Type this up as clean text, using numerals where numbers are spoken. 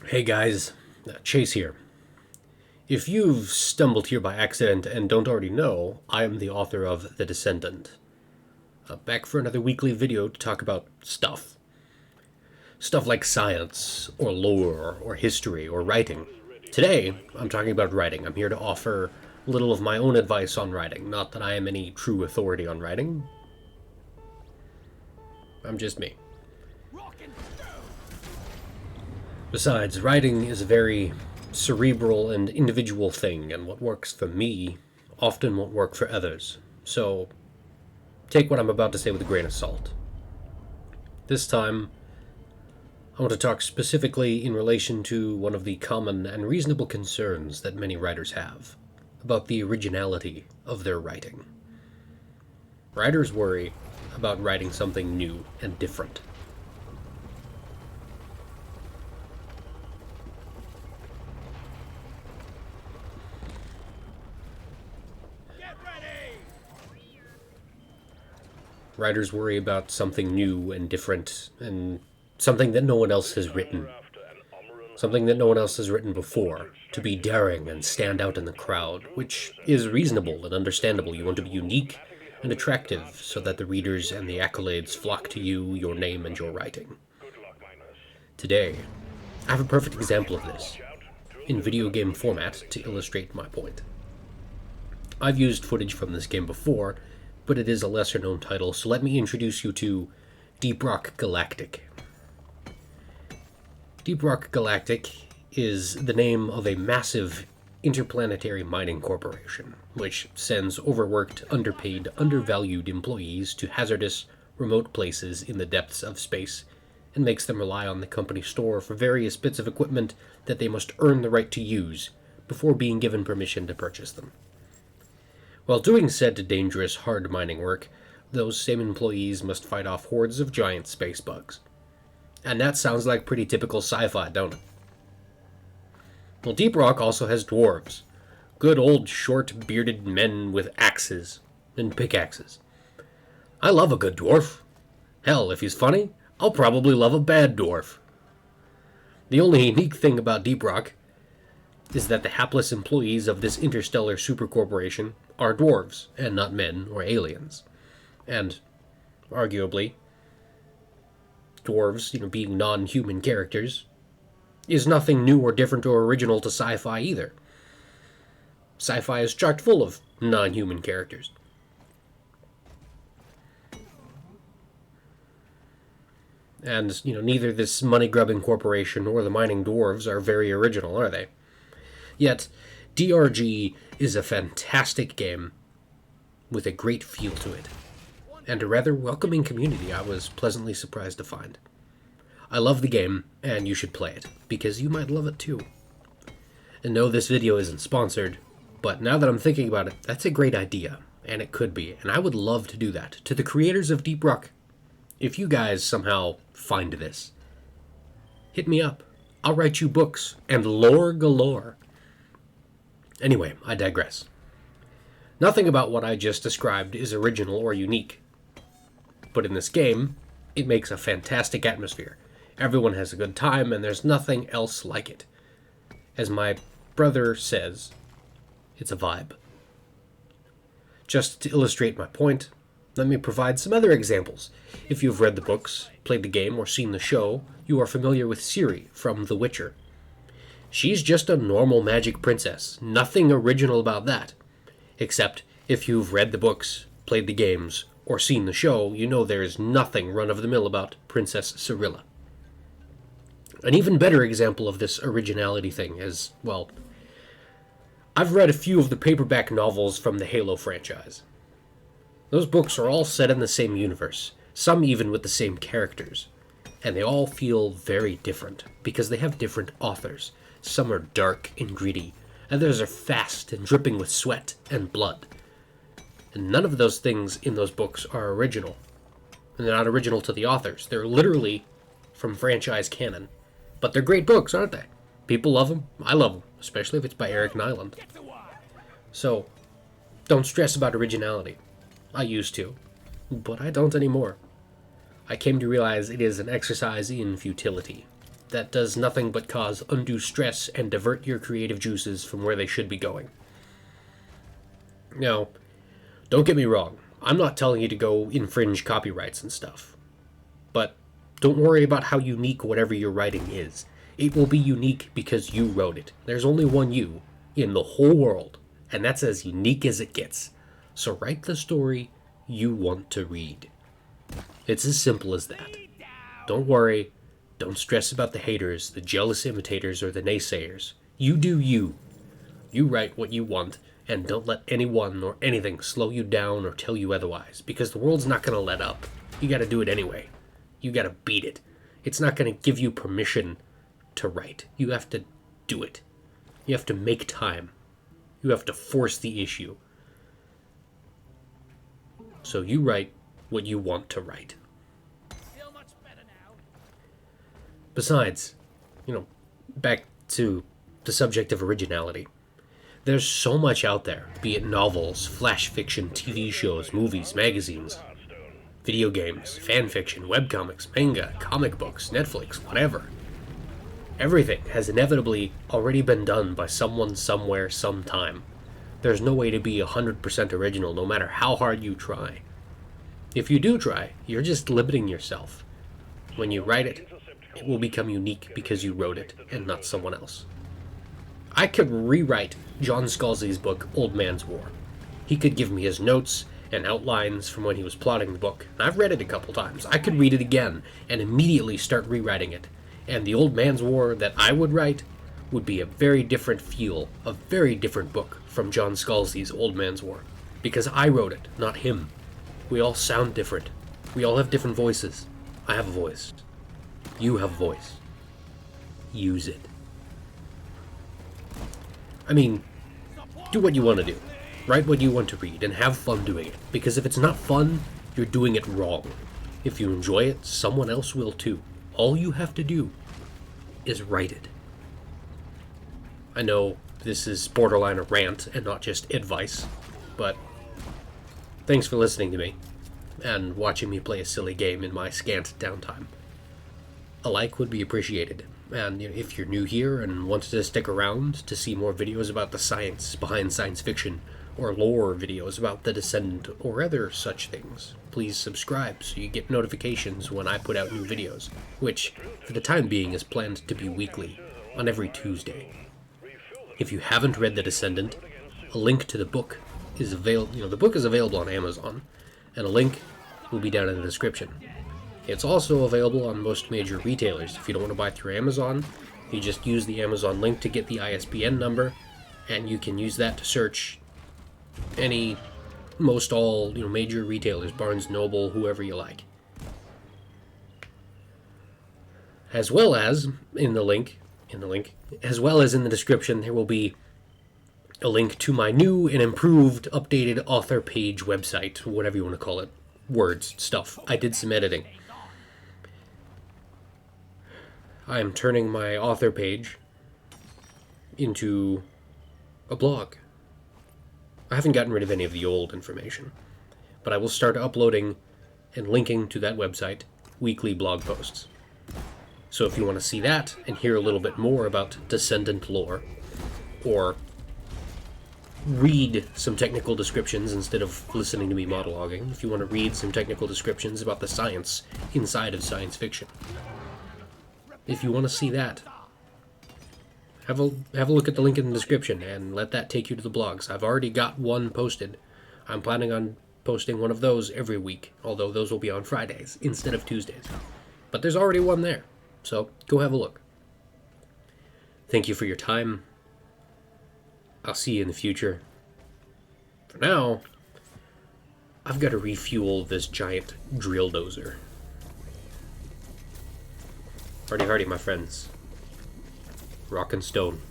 Hey guys, Chase here. If you've stumbled here by accident and don't already know, I am the author of The Descendant. Back for another weekly video to talk about stuff. Stuff like science, or lore, or history, or writing. Today, I'm talking about writing. I'm here to offer a little of my own advice on writing. Not that I am any true authority on writing. I'm just me. Besides, writing is a very cerebral and individual thing, and what works for me often won't work for others. So, take what I'm about to say with a grain of salt. This time, I want to talk specifically in relation to one of the common and reasonable concerns that many writers have about the originality of their writing. Writers worry about writing something new and different. Writers worry about something new and different and something that no one else has written. Something that no one else has written before. To be daring and stand out in the crowd, which is reasonable and understandable. You want to be unique and attractive so that the readers and the accolades flock to you, your name, and your writing. Today, I have a perfect example of this, in video game format, to illustrate my point. I've used footage from this game before, but it is a lesser-known title, so let me introduce you to Deep Rock Galactic. Deep Rock Galactic is the name of a massive interplanetary mining corporation, which sends overworked, underpaid, undervalued employees to hazardous, remote places in the depths of space, and makes them rely on the company store for various bits of equipment that they must earn the right to use before being given permission to purchase them. While doing said dangerous, hard mining work, those same employees must fight off hordes of giant space bugs. And that sounds like pretty typical sci-fi, don't it? Well, Deep Rock also has dwarves. Good old short, bearded men with axes and pickaxes. I love a good dwarf. Hell, if he's funny, I'll probably love a bad dwarf. The only unique thing about Deep Rock is that the hapless employees of this interstellar supercorporation are dwarves, and not men or aliens. And, arguably, dwarves, being non-human characters, is nothing new or different or original to sci-fi either. Sci-fi is chock full of non-human characters. And, neither this money-grubbing corporation nor the mining dwarves are very original, are they? Yet, DRG is a fantastic game with a great feel to it, and a rather welcoming community I was pleasantly surprised to find. I love the game, and you should play it, because you might love it too. And no, this video isn't sponsored, but now that I'm thinking about it, that's a great idea, and it could be, and I would love to do that. To the creators of Deep Rock, if you guys somehow find this, hit me up. I'll write you books, and lore galore. Anyway, I digress. Nothing about what I just described is original or unique. But in this game, it makes a fantastic atmosphere. Everyone has a good time, and there's nothing else like it. As my brother says, it's a vibe. Just to illustrate my point, let me provide some other examples. If you've read the books, played the game, or seen the show, you are familiar with Ciri from The Witcher. She's just a normal magic princess. Nothing original about that. Except if you've read the books, played the games, or seen the show, you know there's nothing run-of-the-mill about Princess Cirilla. An even better example of this originality thing is, well, I've read a few of the paperback novels from the Halo franchise. Those books are all set in the same universe, some even with the same characters, and they all feel very different because they have different authors. Some are dark and gritty, others are fast and dripping with sweat and blood. And none of those things in those books are original. And they're not original to the authors. They're literally from franchise canon. But they're great books, aren't they? People love them. I love them, especially if it's by Eric Nyland. So, don't stress about originality. I used to, but I don't anymore. I came to realize it is an exercise in futility. that does nothing but cause undue stress and divert your creative juices from where they should be going. Now, don't get me wrong, I'm not telling you to go infringe copyrights and stuff. But don't worry about how unique whatever you're writing is. It will be unique because you wrote it. There's only one you in the whole world, and that's as unique as it gets. So write the story you want to read. It's as simple as that. Don't worry. Don't stress about the haters, the jealous imitators, or the naysayers. You do you. You write what you want, and don't let anyone or anything slow you down or tell you otherwise, because the world's not going to let up. You got to do it anyway. You got to beat it. It's not going to give you permission to write. You have to do it. You have to make time. You have to force the issue. So you write what you want to write. Besides, back to the subject of originality. There's so much out there, be it novels, flash fiction, TV shows, movies, magazines, video games, fan fiction, webcomics, manga, comic books, Netflix, whatever. Everything has inevitably already been done by someone, somewhere, sometime. There's no way to be 100% original, no matter how hard you try. If you do try, you're just limiting yourself. When you write it, it will become unique because you wrote it, and not someone else. I could rewrite John Scalzi's book, Old Man's War. He could give me his notes and outlines from when he was plotting the book. I've read it a couple times. I could read it again and immediately start rewriting it. And the Old Man's War that I would write would be a very different feel, a very different book from John Scalzi's Old Man's War. Because I wrote it, not him. We all sound different. We all have different voices. I have a voice. You have a voice. Use it. I mean, do what you want to do. Write what you want to read and have fun doing it. Because if it's not fun, you're doing it wrong. If you enjoy it, someone else will too. All you have to do is write it. I know this is borderline a rant and not just advice, but thanks for listening to me and watching me play a silly game in my scant downtime. A like would be appreciated, and if you're new here and want to stick around to see more videos about the science behind science fiction, or lore videos about the Descendant, or other such things, please subscribe so you get notifications when I put out new videos, which, for the time being, is planned to be weekly, on every Tuesday. If you haven't read The Descendant, a link to the book is available. The book is available on Amazon, and a link will be down in the description. It's also available on most major retailers. If you don't want to buy through Amazon, you just use the Amazon link to get the ISBN number, and you can use that to search most all major retailers, Barnes & Noble, whoever you like. As well as in the link, as well as in the description, there will be a link to my new and improved, updated author page website, whatever you want to call it. Words, stuff. I did some editing. I am turning my author page into a blog. I haven't gotten rid of any of the old information, but I will start uploading and linking to that website weekly blog posts. So if you want to see that and hear a little bit more about Descendant lore, or read some technical descriptions instead of listening to me monologuing, if you want to read some technical descriptions about the science inside of science fiction, if you want to see that, have a look at the link in the description and let that take you to the blogs. I've already got one posted. I'm planning on posting one of those every week, although those will be on Fridays instead of Tuesdays. But there's already one there, so go have a look. Thank you for your time. I'll see you in the future. For now, I've got to refuel this giant drill dozer. Hardy, hardy, my friends. Rock and stone.